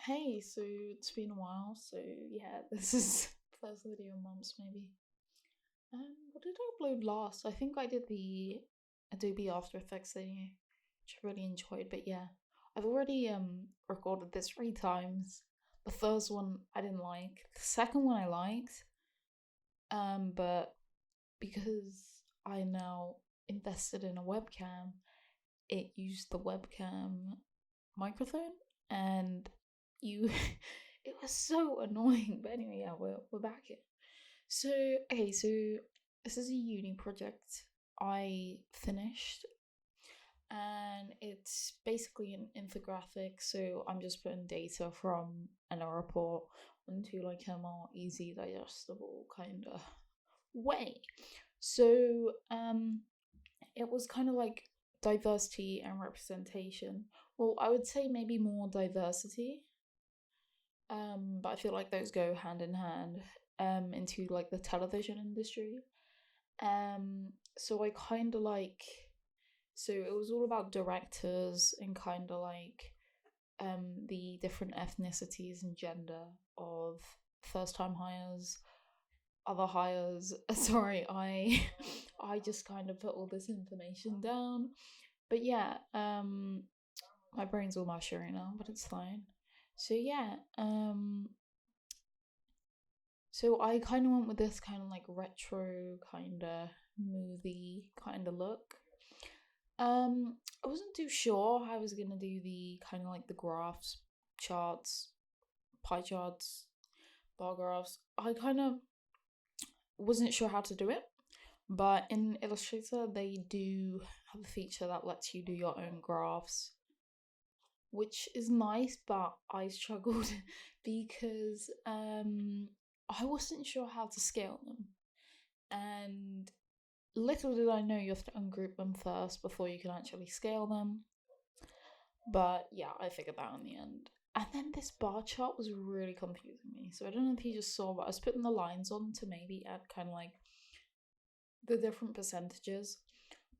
Hey, so it's been a while, so yeah, this is first video in months maybe. What did I upload last? I think I did the Adobe After Effects thing, which I really enjoyed, but yeah. I've already recorded this 3 times. The first one I didn't like. The second one I liked. But because I now invested in a webcam, it used the webcam microphone and you it was so annoying. But anyway, yeah, we're back here. So okay, so this is a uni project I finished, and it's basically an infographic. So I'm just putting data from a report into like a more easy digestible kind of way. So it was kind of like diversity and representation. Well, I would say maybe more diversity. But I feel like those go hand in hand into like the television industry. So I kind of like, so it was all about directors and kind of like the different ethnicities and gender of first time hires, other hires. Sorry, I just kind of put all this information down. But yeah, my brain's all mushy right now, but it's fine. So yeah, so I kind of went with this kind of like retro kind of movie kind of look. I wasn't too sure how I was gonna do the kind of like the graphs, charts, pie charts, bar graphs. I kind of wasn't sure how to do it, but in Illustrator they do have a feature that lets you do your own graphs, which is nice, but I struggled because I wasn't sure how to scale them. And little did I know you have to ungroup them first before you can actually scale them. But yeah, I figured that out in the end. And then this bar chart was really confusing me. So I don't know if you just saw, but I was putting the lines on to maybe add kind of like the different percentages.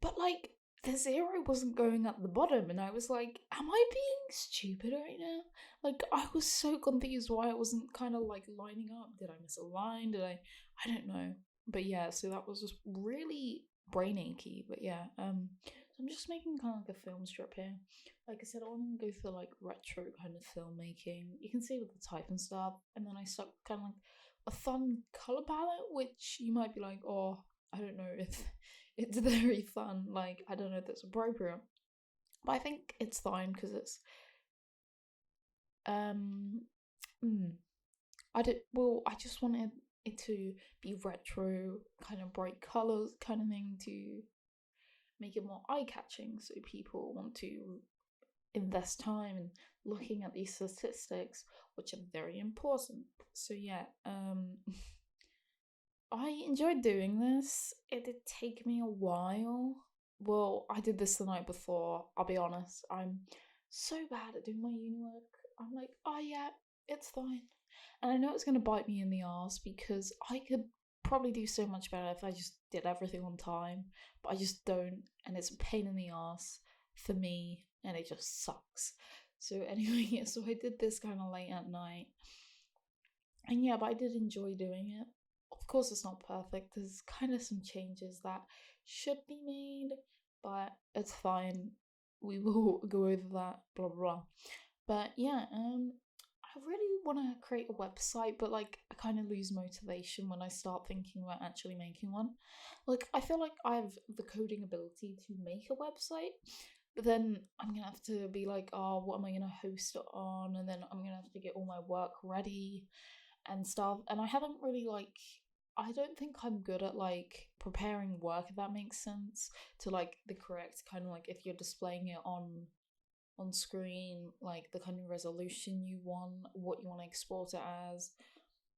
But like the zero wasn't going at the bottom, and I was like, am I being stupid right now? Like I was so confused why it wasn't kind of like lining up. Did I miss a line? Did I don't know. But yeah, so that was just really brain achy. But yeah, so I'm just making kind of like a film strip here. Like I said, I want to go for like retro kind of filmmaking. You can see with the type and stuff, and then I stuck kind of like a fun color palette, which you might be like, oh, I don't know if it's very fun. Like, I don't know if that's appropriate, but I think it's fine because it's um, mm, I did well. I just wanted it to be retro, kind of bright colors, kind of thing to make it more eye catching, so people want to invest time in looking at these statistics, which are very important. So yeah, I enjoyed doing this. It did take me a while. Well, I did this the night before. I'll be honest. I'm so bad at doing my uni work. I'm like, oh yeah, it's fine. And I know it's going to bite me in the ass because I could probably do so much better if I just did everything on time, but I just don't. And it's a pain in the ass for me, and it just sucks. So, anyway, yeah, so I did this kind of late at night. And yeah, but I did enjoy doing it. Of course, it's not perfect. There's kind of some changes that should be made, but it's fine. We will go over that, blah blah blah. But yeah, I really want to create a website, but like I kind of lose motivation when I start thinking about actually making one. Like I feel like I have the coding ability to make a website, but then I'm gonna have to be like, oh, what am I gonna host it on? And then I'm gonna have to get all my work ready and stuff. And I haven't really like I don't think I'm good at like preparing work, if that makes sense, to like the correct kind of like if you're displaying it on screen, like the kind of resolution you want, what you want to export it as,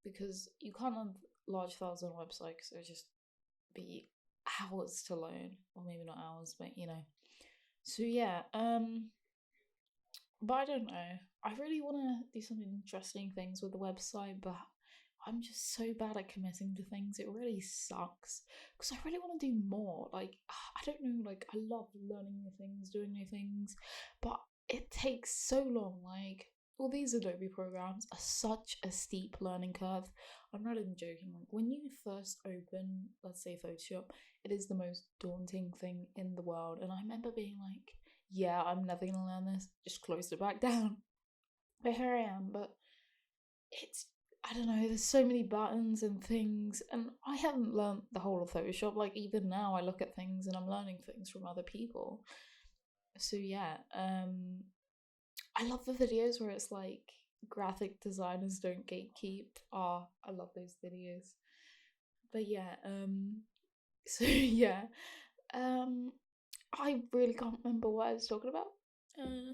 because you can't have large files on a website because it'll just be hours to load, or maybe not hours, but you know. So yeah, but I don't know. I really want to do some interesting things with the website, but I'm just so bad at committing to things. It really sucks because I really want to do more. Like, I don't know, like, I love learning new things, doing new things, but it takes so long. Like, all these Adobe programs are such a steep learning curve. I'm not even joking. Like when you first open, let's say Photoshop, it is the most daunting thing in the world. And I remember being like, yeah, I'm never gonna learn this. Just closed it back down. But here I am. But it's, I don't know, there's so many buttons and things, and I haven't learned the whole of Photoshop. Like even now I look at things and I'm learning things from other people. So yeah, I love the videos where it's like graphic designers don't gatekeep. Ah, I love those videos. But yeah, so yeah, um, I really can't remember what I was talking about. Uh,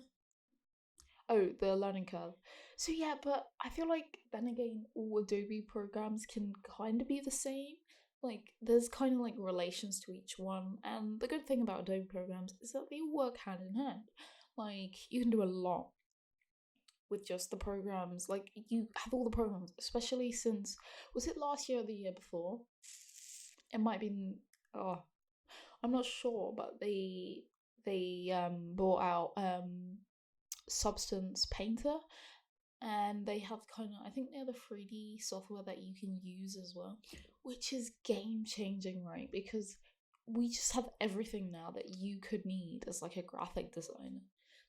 oh, the learning curve. So yeah, but I feel like then again, all Adobe programs can kind of be the same. Like there's kind of like relations to each one, and the good thing about Adobe programs is that they all work hand in hand. Like you can do a lot with just the programs. Like you have all the programs, especially since, was it last year or the year before? It might have been, oh, I'm not sure, but they bought out Substance Painter, and they have kind of, I think they have the 3D software that you can use as well, which is game changing, right? Because we just have everything now that you could need as like a graphic designer.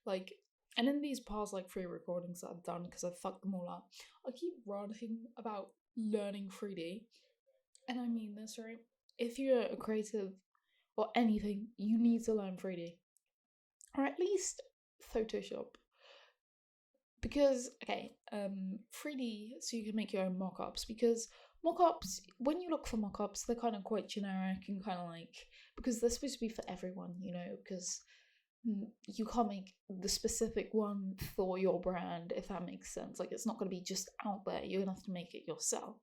Like, and in these past like 3 recordings that I've done, because I've fucked them all up, I keep ranting about learning 3D. And I mean this, right? If you're a creative or anything, you need to learn 3D. Or at least Photoshop. Because, okay, 3D, so you can make your own mock-ups. Because mock-ups, when you look for mock-ups, they're kind of quite generic and kind of like, because they're supposed to be for everyone, you know, because you can't make the specific one for your brand, if that makes sense. Like it's not going to be just out there, you're gonna have to make it yourself.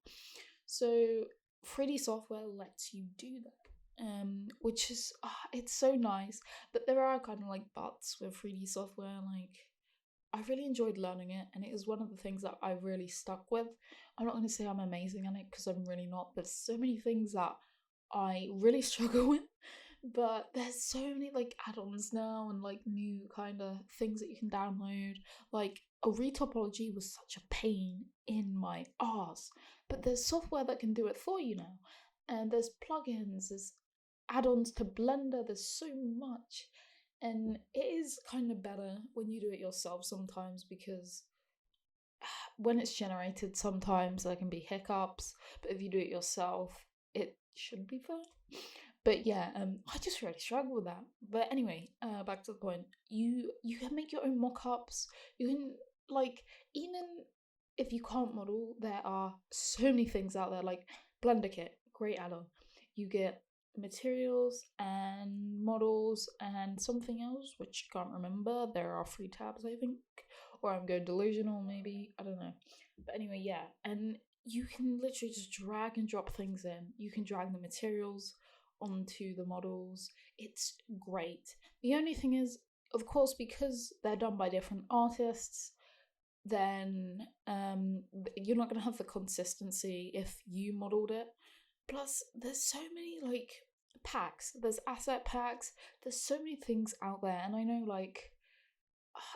So 3D software lets you do that, which is it's so nice. But there are kind of like buts with 3D software. Like I really enjoyed learning it, and it is one of the things that I really stuck with. I'm not going to say I'm amazing at it because I'm really not. There's so many things that I really struggle with, but there's so many like add-ons now and like new kind of things that you can download. Like a retopology was such a pain in my arse, but there's software that can do it for you now, and there's plugins, there's add-ons to Blender. There's so much, and it is kind of better when you do it yourself sometimes, because when it's generated sometimes there can be hiccups, but if you do it yourself it should be fine. But yeah, I just really struggle with that. But anyway, back to the point. You can make your own mock-ups. You can, like, even if you can't model, there are so many things out there, like Blender Kit, great add-on. You get materials and models and something else which I can't remember. There are 3 tabs, I think, or I'm going delusional, maybe, I don't know. But anyway, yeah, and you can literally just drag and drop things in. You can drag the materials onto the models. It's great. The only thing is, of course, because they're done by different artists, then you're not going to have the consistency if you modeled it. Plus, there's so many like packs. There's asset packs. There's so many things out there, and I know like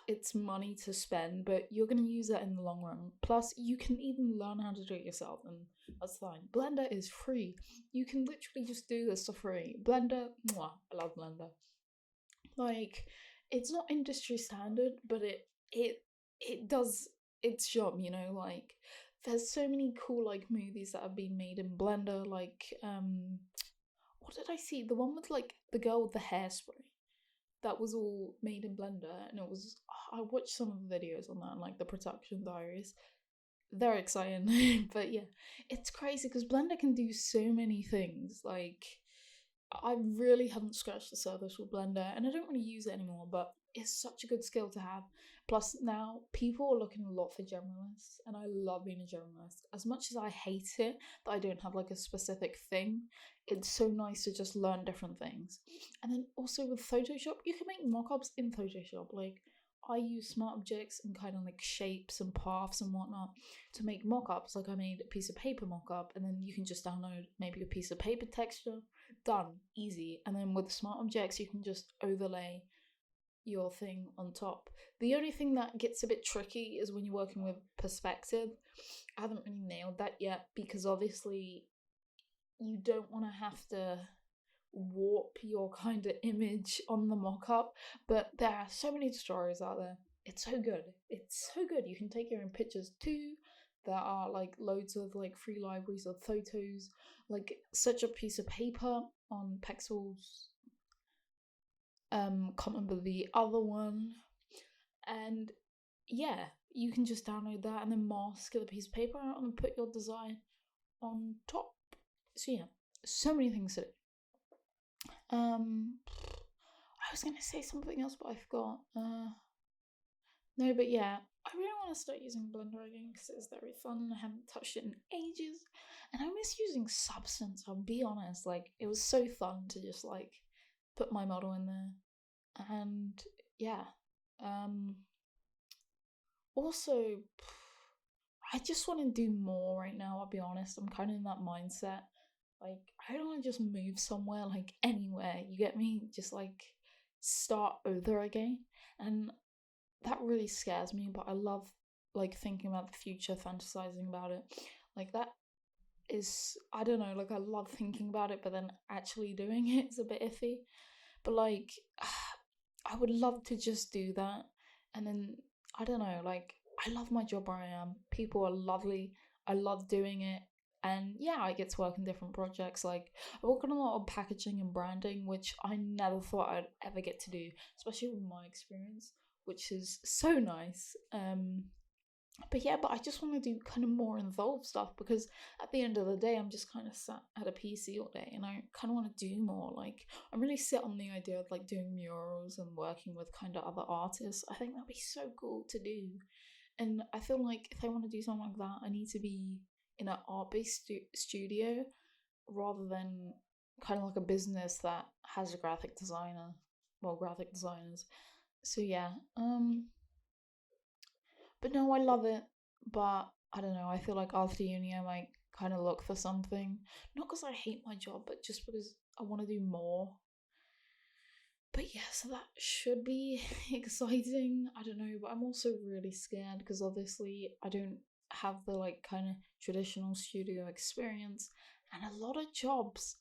it's money to spend, but you're going to use that in the long run. Plus, you can even learn how to do it yourself, and that's fine. Blender is free. You can literally just do this for free. Blender, mwah, I love Blender. Like, it's not industry standard, but it does its job, you know. Like, there's so many cool like movies that have been made in Blender. Like, what did I see? The one with like the girl with the hairspray, that was all made in Blender, and it was, I watched some of the videos on that and like the production diaries. They're exciting. But yeah, it's crazy because Blender can do so many things. Like I really haven't scratched the surface with Blender, and I don't really use it anymore, but it's such a good skill to have. Plus, now people are looking a lot for generalists, and I love being a generalist. As much as I hate it that I don't have like a specific thing, it's so nice to just learn different things. And then also with Photoshop, you can make mockups in Photoshop. Like, I use smart objects and kind of like shapes and paths and whatnot to make mockups. Like, I made a piece of paper mockup, and then you can just download maybe a piece of paper texture. Done, easy. And then with smart objects you can just overlay your thing on top. The only thing that gets a bit tricky is when you're working with perspective. I haven't really nailed that yet because obviously you don't want to have to warp your kind of image on the mock-up, but there are so many stories out there. It's so good. It's so good. You can take your own pictures too. There are like loads of like free libraries of photos, like such a piece of paper on Pexels. Can't remember the other one. And yeah, you can just download that and then mask the piece of paper out and put your design on top. So yeah, so many things to do. I was gonna say something else, but I forgot. No, but yeah, I really want to start using Blender again because it's very fun. I haven't touched it in ages, and I miss using Substance. I'll be honest, like it was so fun to just like put my model in there, and yeah. Also, I just want to do more right now. I'll be honest. I'm kind of in that mindset. Like, I don't want to just move somewhere, like anywhere. You get me? Just like start over again. And that really scares me, but I love like thinking about the future, fantasizing about it. Like, that is, I don't know, like I love thinking about it, but then actually doing it is a bit iffy. But like, I would love to just do that. And then, I don't know, like, I love my job where I am. People are lovely. I love doing it. And yeah, I get to work in different projects. Like, I work on a lot of packaging and branding, which I never thought I'd ever get to do, especially with my experience, which is so nice. But yeah, but I just want to do kind of more involved stuff because at the end of the day, I'm just kind of sat at a PC all day and I kind of want to do more. Like, I'm really set on the idea of like doing murals and working with kind of other artists. I think that'd be so cool to do. And I feel like if I want to do something like that, I need to be in an art-based studio rather than kind of like a business that has a graphic designer, well, graphic designers. So yeah, but no, I love it. But I don't know. I feel like after uni, I might kind of look for something. Not because I hate my job, but just because I want to do more. But yeah, so that should be exciting. I don't know, but I'm also really scared because obviously I don't have the like kind of traditional studio experience, and a lot of jobs.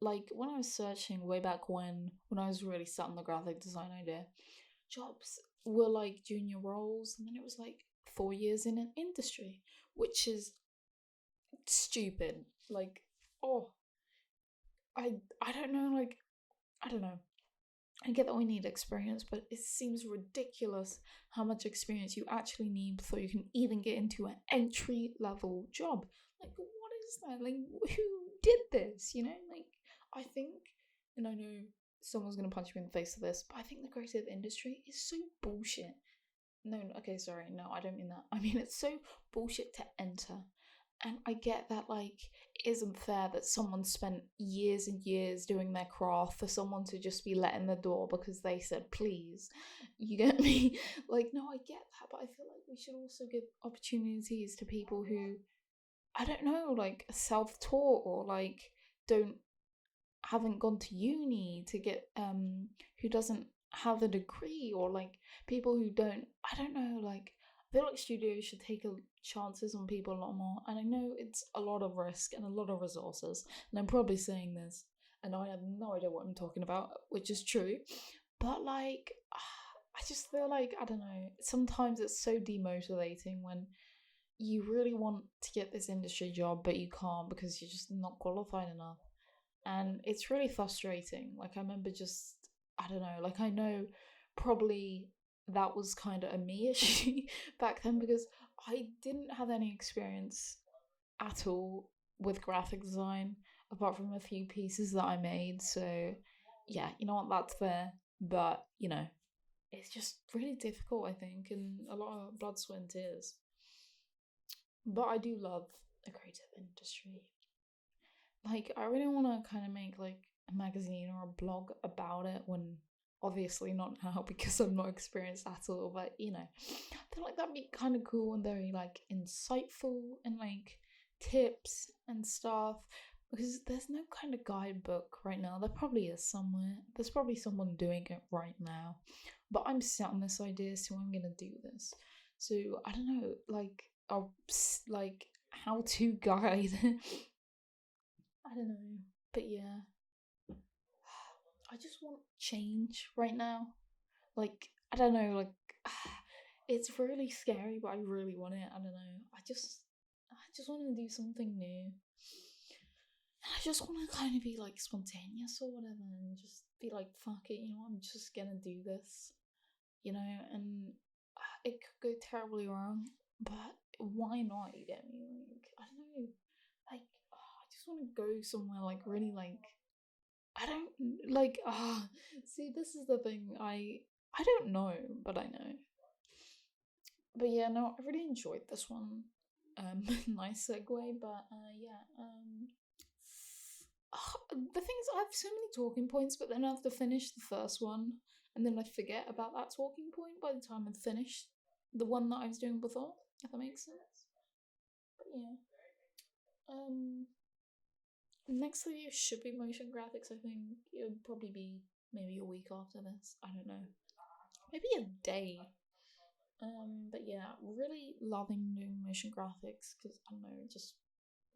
Like when I was searching way back when I was really set on the graphic design idea, jobs were like junior roles, and then it was like 4 years in an industry, which is stupid. Like, oh, I don't know. Like, I don't know. I get that we need experience, but it seems ridiculous how much experience you actually need before you can even get into an entry level job. Like, what is that? Like, who did this? You know, like, I think, and I know someone's gonna punch me in the face for this, but I think the creative industry is so bullshit. No, okay, sorry, no, I don't mean that. I mean, it's so bullshit to enter. And I get that, like, it isn't fair that someone spent years and years doing their craft for someone to just be let in the door because they said please. You get me? Like, no, I get that, but I feel like we should also give opportunities to people who, I don't know, like, self taught or, like, don't haven't gone to uni to get who doesn't have a degree, or like people who don't, I don't know, like I feel like studios should take chances on people a lot more, and I know it's a lot of risk and a lot of resources, and I'm probably saying this and I have no idea what I'm talking about, which is true, but like I just feel like, I don't know, sometimes it's so demotivating when you really want to get this industry job but you can't because you're just not qualified enough, and it's really frustrating. Like, I remember just, I don't know, like, I know probably that was kind of a me issue back then because I didn't have any experience at all with graphic design apart from a few pieces that I made. So yeah, you know what, that's fair, but you know, it's just really difficult, I think, and a lot of blood, sweat and tears. But I do love the creative industry. Like, I really want to kind of make like a magazine or a blog about it, when obviously not now because I'm not experienced at all, but you know, I feel like that'd be kind of cool and very like insightful and like tips and stuff, because there's no kind of guidebook right now. There probably is somewhere. There's probably someone doing it right now, but I'm set on this idea, so I'm gonna do this. So I don't know, like a like how to guide. I don't know, but yeah, I just want change right now. Like I don't know, like it's really scary, but I really want it. I don't know. I just want to do something new. I just want to kind of be like spontaneous or whatever, and just be like, fuck it, I'm just gonna do this, and it could go terribly wrong, but why not? You get me? Like, I don't know, like, I just want to go somewhere like really like, I don't like, see, this is the thing, I don't know, but I know. But yeah, no, I really enjoyed this one. Nice segue, but yeah, the thing is, I have so many talking points, but then I have to finish the first one, and then I forget about that talking point by the time I've finished the one that I was doing before. If that makes sense. But yeah, next video should be motion graphics. I think it would probably be maybe a week after this. I don't know, maybe a day. But yeah, really loving doing motion graphics because I don't know, it just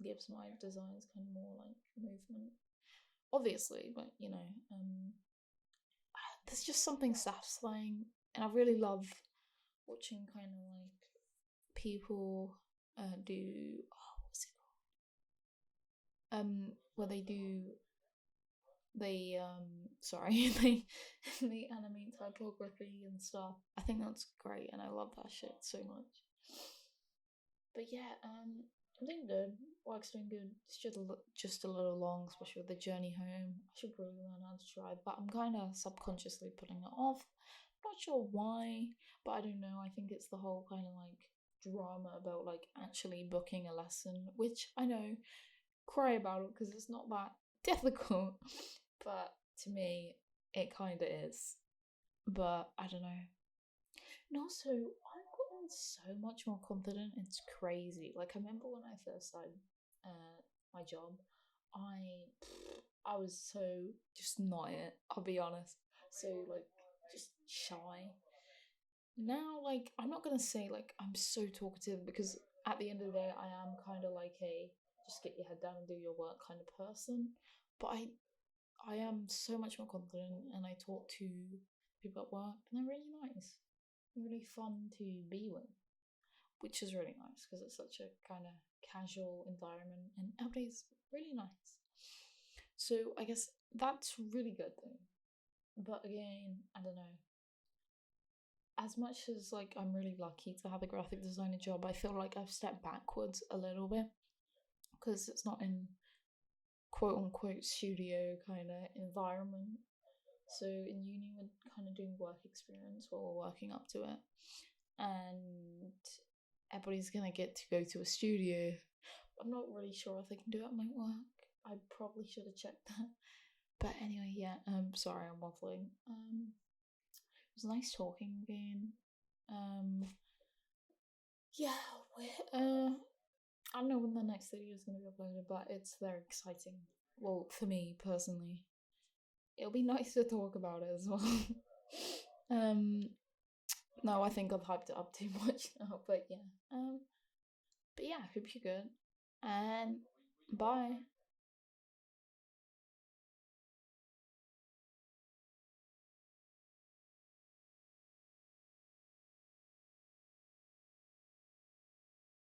gives my designs kind of more like movement. Obviously, but there's just something satisfying, and I really love watching kind of like people do what's it where they sorry they animate typography and stuff. I think that's great, and I love that shit so much. But yeah, I'm doing good. Work's doing good. It's just a little long, especially with the journey home. I should really learn how to drive, but I'm kind of subconsciously putting it off. Not sure why, but I don't know. I think it's the whole kind of like drama about like actually booking a lesson, which I know, cry about it because it's not that difficult, but to me, it kind of is. But I don't know. And also, I've gotten so much more confident. It's crazy. Like I remember when I first started my job, I I was so just not it. I'll be honest. So like just shy. Now, like I'm not gonna say like I'm so talkative because at the end of the day, I am kind of like a just get your head down and do your work kind of person. But I am so much more confident, and I talk to people at work, and they're really nice, really fun to be with, which is really nice because it's such a kind of casual environment, and everybody's really nice. So I guess that's really good though. But again, I don't know. As much as like I'm really lucky to have a graphic designer job, I feel like I've stepped backwards a little bit because it's not in quote unquote studio kind of environment. So in uni, we're kind of doing work experience while we're working up to it, and everybody's gonna get to go to a studio. I'm not really sure if they can do it at my work. I probably should have checked that. But anyway, yeah. Sorry, I'm waffling. It was nice talking again. Yeah. I don't know when the next video is gonna be uploaded, but it's very exciting. Well, for me personally, it'll be nice to talk about it as well. um, no, I think I've hyped it up too much now, but yeah. But yeah, hope you're good, and bye.